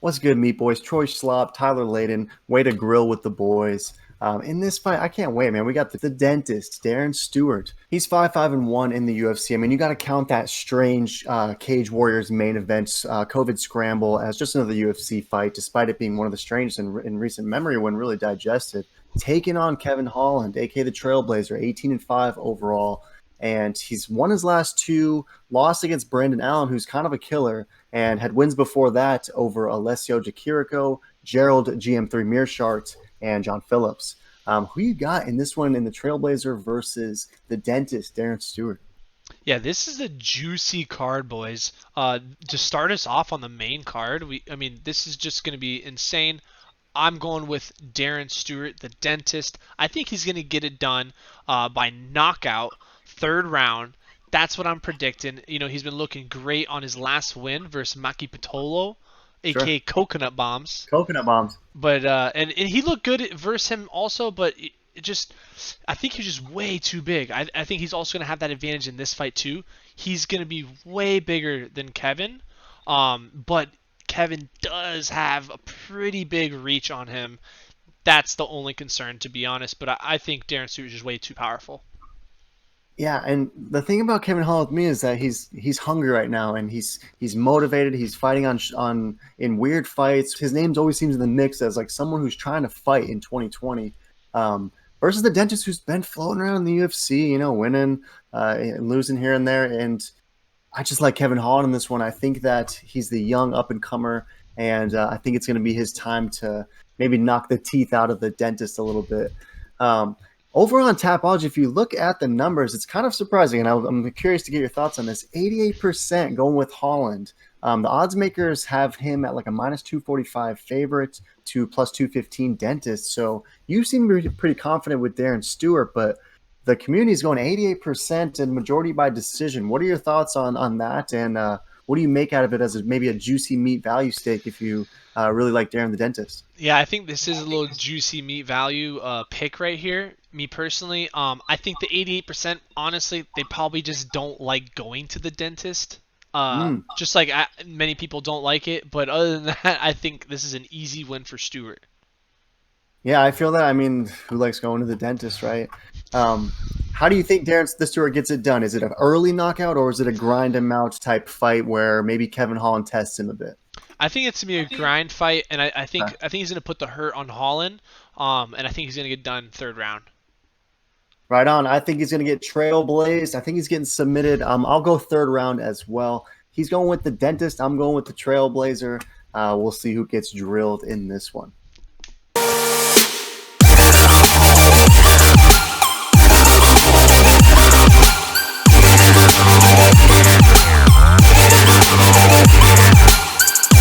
What's good, meat boys? Troy Slop, Tyler Layden, way to grill with the boys. In this fight, I can't wait, man. We got the dentist, Darren Stewart. He's 5-5-1 in the UFC. I mean, you got to count that strange Cage Warriors main event, COVID scramble, as just another UFC fight, despite it being one of the strangest in recent memory when really digested. Taking on Kevin Holland, aka the Trailblazer, 18-5 overall. And he's won his last two, lost against Brandon Allen, who's kind of a killer, and had wins before that over Alessio Jacirico, Gerald GM3 Mearshart, and John Phillips. Who you got in this one in the Trailblazer versus the dentist, Darren Stewart? Yeah, this is a juicy card, boys. To start us off on the main card, I mean, this is just going to be insane. I'm going with Darren Stewart, the dentist. I think he's going to get it done by knockout, third round. That's what I'm predicting. You know, he's been looking great on his last win versus Maki Pitolo, Sure. aka Coconut Bombs. Coconut bombs. But and he looked good versus him also, but it just I think he's just way too big. I think he's also gonna have that advantage in this fight too. He's gonna be way bigger than Kevin, but Kevin does have a pretty big reach on him. That's the only concern, to be honest. But I think Darren Stewart is just way too powerful. Yeah, and the thing about Kevin Hall with me is that he's hungry right now, and he's motivated. He's fighting on in weird fights. His name's always seems in the mix as like someone who's trying to fight in 2020, versus the dentist who's been floating around in the UFC, winning and losing here and there. And I just like Kevin Holland in this one. I think that he's the young up and comer, and I think it's going to be his time to maybe knock the teeth out of the dentist a little bit. Um, Over on Tapology, if you look at the numbers, it's kind of surprising, and I'm curious to get your thoughts on this. 88% going with Holland. The odds makers have him at like a minus 245 favorite to plus 215 dentist. So you seem to be pretty confident with Darren Stewart, but the community is going 88% and majority by decision. What are your thoughts on that? And what do you make out of it as maybe a juicy meat value stake if you really like Darren the dentist? Yeah, I think this is a little juicy meat value pick right here. Me personally, I think the 88%, honestly, they probably just don't like going to the dentist. Mm. Just like many people don't like it. But other than that, I think this is an easy win for Stewart. Yeah, I feel that. I mean, who likes going to the dentist, right? Um, how do you think Darren the Stewart gets it done? Is it an early knockout or is it a grind him out type fight where maybe Kevin Holland tests him a bit? I think it's gonna be a grind fight, and I think Okay. I think he's gonna put the hurt on Holland. And I think he's gonna get done third round. Right on. I think he's going to get trailblazed. I think he's getting submitted. I'll go third round as well. He's going with the dentist. I'm going with the trailblazer. We'll see who gets drilled in this one.